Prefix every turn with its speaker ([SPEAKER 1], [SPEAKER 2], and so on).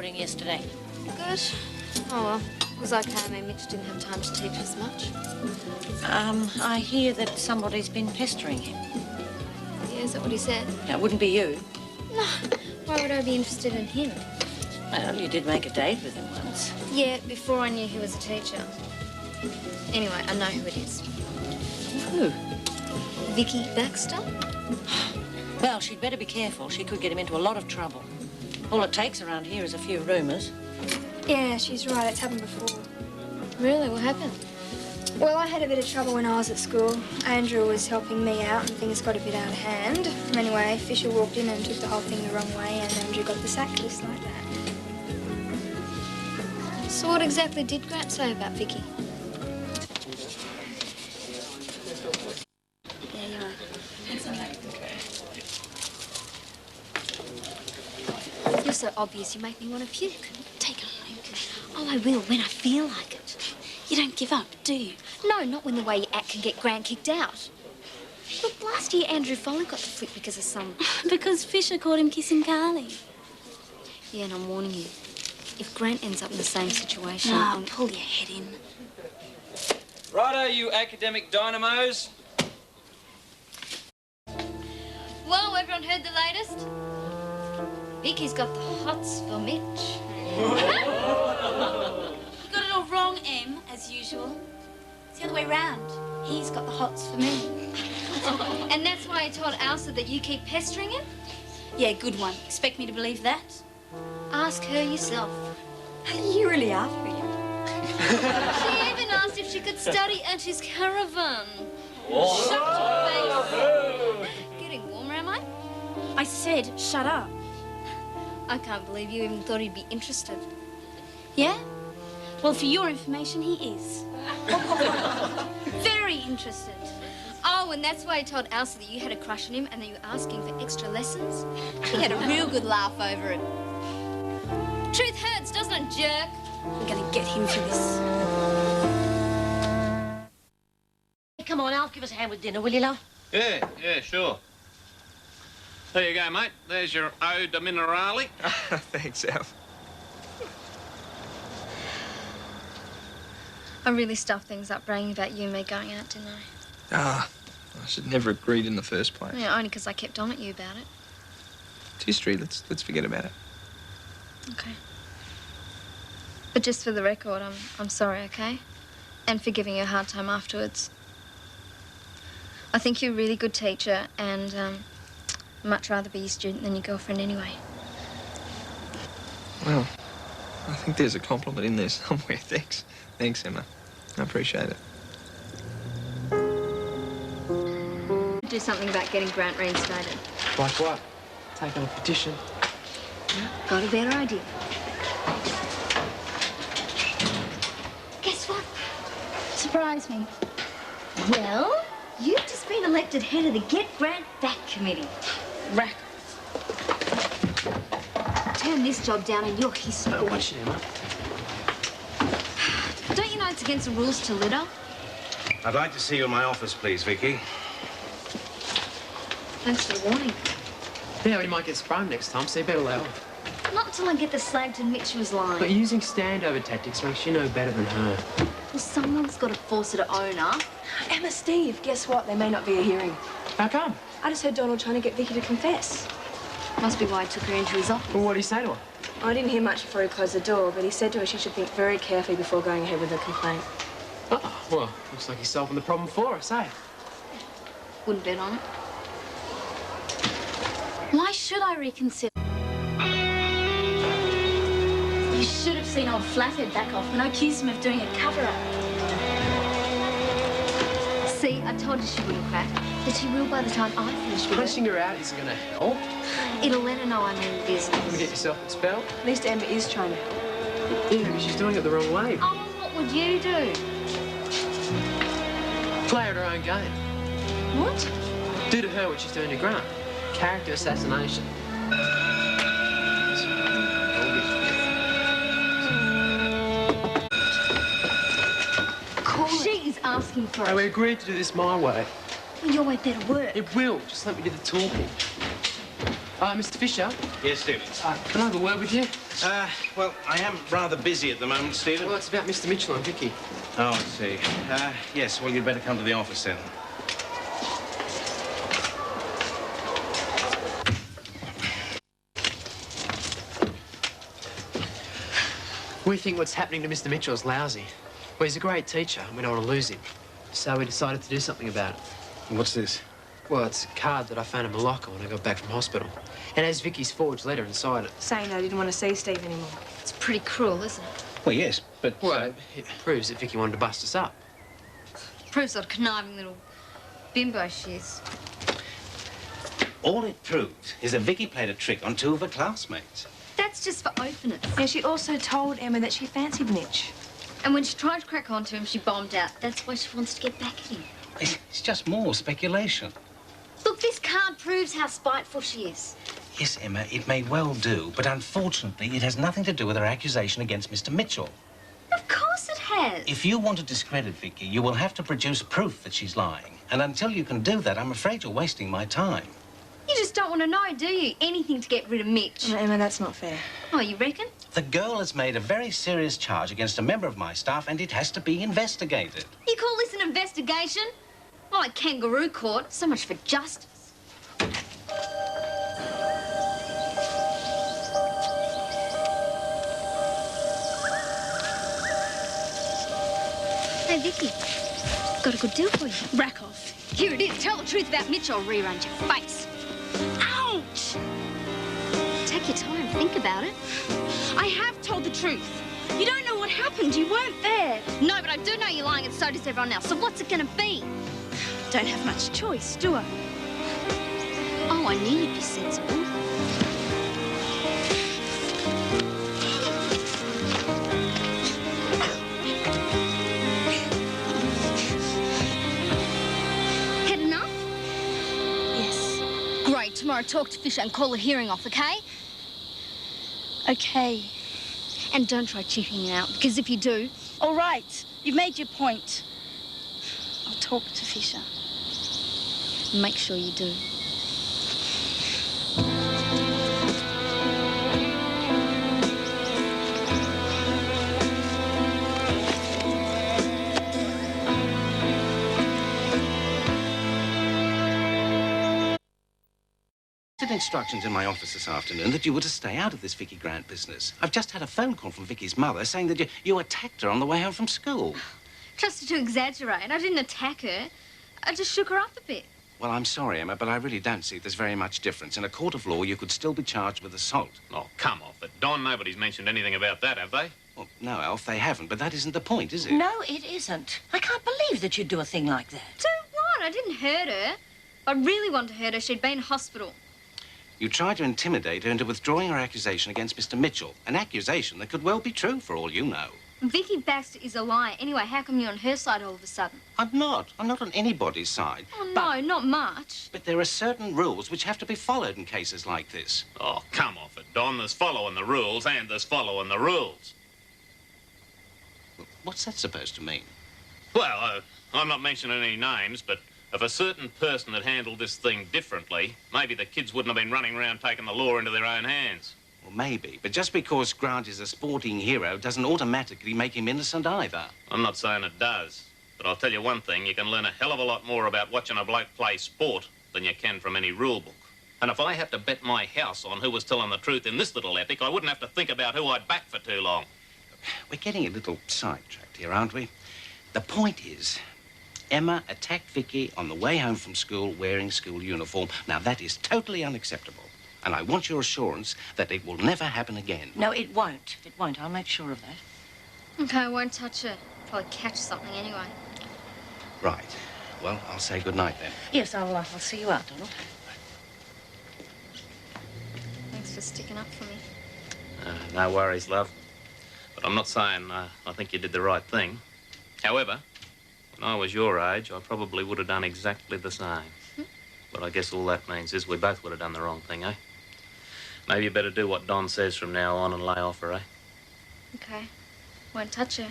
[SPEAKER 1] recording yesterday.
[SPEAKER 2] Good. Oh, well, it was okay. I mean, Mitch didn't have time to teach us much.
[SPEAKER 1] I hear that somebody's been pestering him.
[SPEAKER 2] Yeah, is that what he said?
[SPEAKER 1] It wouldn't be you.
[SPEAKER 2] No. Why would I be interested in him?
[SPEAKER 1] Well, you did make a date with him once.
[SPEAKER 2] Yeah, before I knew he was a teacher. Anyway, I know who it is.
[SPEAKER 1] Who?
[SPEAKER 2] Vicky Baxter?
[SPEAKER 1] Well, she'd better be careful. She could get him into a lot of trouble. All it takes around here is a few rumours.
[SPEAKER 3] Yeah, she's right. It's happened before.
[SPEAKER 2] Really? What happened?
[SPEAKER 3] Well, I had a bit of trouble when I was at school. Andrew was helping me out and things got a bit out of hand. Anyway, Fisher walked in and took the whole thing the wrong way and Andrew got the sack just like that.
[SPEAKER 2] So what exactly did Grant say about Vicky?
[SPEAKER 3] Yeah, you're right. Thanks, anyway.
[SPEAKER 2] You're so obvious you make me want to puke.
[SPEAKER 3] Take a home.
[SPEAKER 2] Oh, I will, when I feel like it.
[SPEAKER 3] You don't give up, do you?
[SPEAKER 2] No, not when the way you act can get Grant kicked out. Look, last year Andrew Foley got the flip because of some...
[SPEAKER 3] Because Fisher caught him kissing Carly.
[SPEAKER 2] Yeah, and I'm warning you. If Grant ends up in the same situation...
[SPEAKER 3] No, pull your head in.
[SPEAKER 4] Righto, you academic dynamos.
[SPEAKER 2] Well, everyone heard the latest? Vicky's got the hots for Mitch.
[SPEAKER 3] You got it all wrong, Em, as usual. It's the other way round. He's got the hots for me.
[SPEAKER 2] And that's why he told Elsa that you keep pestering him?
[SPEAKER 3] Yeah, good one. Expect me to believe that?
[SPEAKER 2] Ask her yourself.
[SPEAKER 3] You really are for him.
[SPEAKER 2] She even asked if she could study at his caravan.
[SPEAKER 4] Oh.
[SPEAKER 2] Shut your face. Getting warmer, am I?
[SPEAKER 3] I said, shut up.
[SPEAKER 2] I can't believe you even thought he'd be interested.
[SPEAKER 3] Yeah? Well, for your information, he is. Very interested.
[SPEAKER 2] Oh, and that's why he told Elsa that you had a crush on him and that you were asking for extra lessons?
[SPEAKER 3] He had a real good laugh over it.
[SPEAKER 2] Truth hurts, doesn't it, jerk?
[SPEAKER 3] We're gonna get him for this.
[SPEAKER 1] Hey, come on, Alf, give us a hand with dinner, will you, love?
[SPEAKER 5] Yeah, sure. There you go, mate. There's your eau de minerale.
[SPEAKER 6] Thanks, Alf.
[SPEAKER 2] I really stuffed things up bragging about you and me going out, didn't I?
[SPEAKER 6] Ah, I should never have agreed in the first place.
[SPEAKER 2] Yeah, only because I kept on at you about it.
[SPEAKER 6] It's history. Let's forget about it.
[SPEAKER 2] Okay. But just for the record, I'm sorry, okay? And for giving you a hard time afterwards. I think you're a really good teacher and I'd much rather be your student than your girlfriend anyway.
[SPEAKER 6] Well, I think there's a compliment in there somewhere. Thanks. Thanks, Emma. I appreciate it.
[SPEAKER 2] Do something about getting Grant reinstated.
[SPEAKER 7] Like what? Take on a petition.
[SPEAKER 2] Got a better idea. Guess what?
[SPEAKER 3] Surprise me.
[SPEAKER 2] Well, you've just been elected head of the Get Grant Back Committee.
[SPEAKER 7] Rack.
[SPEAKER 2] Turn this job down and you're history.
[SPEAKER 7] Watch it, Emma.
[SPEAKER 2] Don't you know it's against the rules to litter?
[SPEAKER 8] I'd like to see you in my office, please, Vicky.
[SPEAKER 2] Thanks for the warning.
[SPEAKER 7] Yeah, we might get sprung next time, so you better lay off.
[SPEAKER 2] Not until I get the slag to admit she was lying.
[SPEAKER 7] But using standover tactics makes you no better than her.
[SPEAKER 2] Well, someone's got to force her to own up.
[SPEAKER 9] Emma, Steve, guess what? There may not be a hearing.
[SPEAKER 7] How come?
[SPEAKER 9] I just heard Donald trying to get Vicky to confess.
[SPEAKER 2] Must be why he took her into his office.
[SPEAKER 7] Well, what did he say to her?
[SPEAKER 9] I didn't hear much before he closed the door, but he said to her she should think very carefully before going ahead with the complaint.
[SPEAKER 7] Oh, well, looks like he's solving the problem for us, eh?
[SPEAKER 2] Wouldn't bet on it.
[SPEAKER 3] Why should I reconsider? You should have seen old Flathead back off when I accused him of doing a cover-up.
[SPEAKER 2] See, I told you she wouldn't crack, but she will by the time I finish with
[SPEAKER 7] Punching her out isn't going to help.
[SPEAKER 2] her. It'll let her know I mean business.
[SPEAKER 7] You want to get yourself expelled?
[SPEAKER 9] At least Emma is trying to help.
[SPEAKER 7] Yeah, but she's doing it the wrong way.
[SPEAKER 2] Oh, what would you do?
[SPEAKER 7] Play her own game.
[SPEAKER 2] What?
[SPEAKER 7] Do to her what she's doing to Grant. Character assassination.
[SPEAKER 2] Cool. She's asking for
[SPEAKER 7] Hey,
[SPEAKER 2] it.
[SPEAKER 7] we agreed to do this my way.
[SPEAKER 2] Well, your way better work.
[SPEAKER 7] It will. Just let me do the talking. Mr. Fisher.
[SPEAKER 8] Yes, Stephen.
[SPEAKER 7] Can I have a word with you?
[SPEAKER 8] Well, I am rather busy at the moment, Stephen.
[SPEAKER 7] Well, it's about Mr. Mitchell and Vicky.
[SPEAKER 8] Oh, I see. Yes, well, you'd better come to the office then.
[SPEAKER 7] We think what's happening to Mr. Mitchell is lousy. Well, he's a great teacher, and we don't want to lose him. So we decided to do something about it.
[SPEAKER 8] What's this?
[SPEAKER 7] Well, it's a card that I found in my locker when I got back from hospital. It has Vicky's forged letter inside it.
[SPEAKER 9] Saying I didn't want to see Steve anymore.
[SPEAKER 2] It's pretty cruel, isn't it?
[SPEAKER 8] Well, yes, but...
[SPEAKER 7] Well, it proves that Vicky wanted to bust us up.
[SPEAKER 2] Proves what a conniving little bimbo she is.
[SPEAKER 8] all it proves is that Vicky played a trick on two of her classmates.
[SPEAKER 2] That's just for openness.
[SPEAKER 9] Yeah, she also told Emma that she fancied Mitch.
[SPEAKER 2] And when she tried to crack onto him, she bombed out. That's why she wants to get back at him.
[SPEAKER 8] It's just more speculation.
[SPEAKER 2] Look, this card proves how spiteful she is.
[SPEAKER 8] Yes, Emma, it may well do, but unfortunately, it has nothing to do with her accusation against Mr. Mitchell.
[SPEAKER 2] Of course it has.
[SPEAKER 8] If you want to discredit Vicky, you will have to produce proof that she's lying. And until you can do that, I'm afraid you're wasting my time.
[SPEAKER 2] You just don't want to know, do you? Anything to get rid of Mitch.
[SPEAKER 9] No, Emma, that's not fair.
[SPEAKER 2] Oh, you reckon?
[SPEAKER 8] The girl has made a very serious charge against a member of my staff, and it has to be investigated.
[SPEAKER 2] You call this an investigation? More like kangaroo court. So much for justice. Hey, Vicky. Got a good deal for you.
[SPEAKER 10] Rack off.
[SPEAKER 2] Here it is. Tell the truth about Mitch or rearrange your face.
[SPEAKER 10] Ouch!
[SPEAKER 2] Take your time. Think about it.
[SPEAKER 10] I have told the truth. You don't know what happened. You weren't there.
[SPEAKER 2] No, but I do know you're lying, and so does everyone else. So what's it going to be?
[SPEAKER 10] Don't have much choice, do I?
[SPEAKER 2] Oh, I knew you'd be sensible. Had enough?
[SPEAKER 10] Yes.
[SPEAKER 2] Great. Tomorrow talk to Fisher and call a hearing off, okay?
[SPEAKER 10] Okay.
[SPEAKER 2] And don't try cheating me out, because if you do...
[SPEAKER 10] All right. You've made your point. I'll talk to Fisher.
[SPEAKER 2] Make sure you do.
[SPEAKER 8] Instructions in my office this afternoon that you were to stay out of this Vicky Grant business. I've just had a phone call from Vicky's mother saying that you attacked her on the way home from school.
[SPEAKER 2] Trusted to exaggerate. I didn't attack her. I just shook her up a bit.
[SPEAKER 8] Well, I'm sorry, Emma, but I really don't see there's very much difference. In a court of law, you could still be charged with assault.
[SPEAKER 5] Oh, come off it, Don. Nobody's mentioned anything about that, have they?
[SPEAKER 8] Well, no, Alf, they haven't, but that isn't the point, is it?
[SPEAKER 1] No, it isn't. I can't believe that you'd do a thing like that.
[SPEAKER 2] Do what? I didn't hurt her. If I really wanted to hurt her, she'd been in hospital.
[SPEAKER 8] You tried to intimidate her into withdrawing her accusation against Mr. Mitchell. An accusation that could well be true, for all you know.
[SPEAKER 2] Vicky Baxter is a liar. Anyway, how come you're on her side all of a sudden?
[SPEAKER 8] I'm not. I'm not on anybody's side.
[SPEAKER 2] Oh, no, not much.
[SPEAKER 8] But there are certain rules which have to be followed in cases like this.
[SPEAKER 5] Oh, come off it, Don. There's following the rules and there's following the rules.
[SPEAKER 8] What's that supposed to mean?
[SPEAKER 5] Well, I'm not mentioning any names, but if a certain person had handled this thing differently, maybe the kids wouldn't have been running around taking the law into their own hands.
[SPEAKER 8] Well, maybe. But just because Grant is a sporting hero doesn't automatically make him innocent either.
[SPEAKER 5] I'm not saying it does. But I'll tell you one thing, you can learn a hell of a lot more about watching a bloke play sport than you can from any rule book. And if I had to bet my house on who was telling the truth in this little epic, I wouldn't have to think about who I'd back for too long.
[SPEAKER 8] We're getting a little sidetracked here, aren't we? The point is, Emma attacked Vicky on the way home from school wearing school uniform. Now, that is totally unacceptable. And I want your assurance that it will never happen again.
[SPEAKER 1] No, it won't. It won't. I'll make sure of that.
[SPEAKER 2] Okay, I won't touch her. Probably catch something anyway.
[SPEAKER 8] Right. Well, I'll say good night then.
[SPEAKER 1] Yes, I'll see you out, Donald.
[SPEAKER 2] Thanks for sticking up for me.
[SPEAKER 5] No worries, love. But I'm not saying I think you did the right thing. However, when I was your age, I probably would have done exactly the same. But I guess all that means is we both would have done the wrong thing, eh? Maybe you better do what Don says from now on and lay off her, eh?
[SPEAKER 2] Okay. Won't touch her.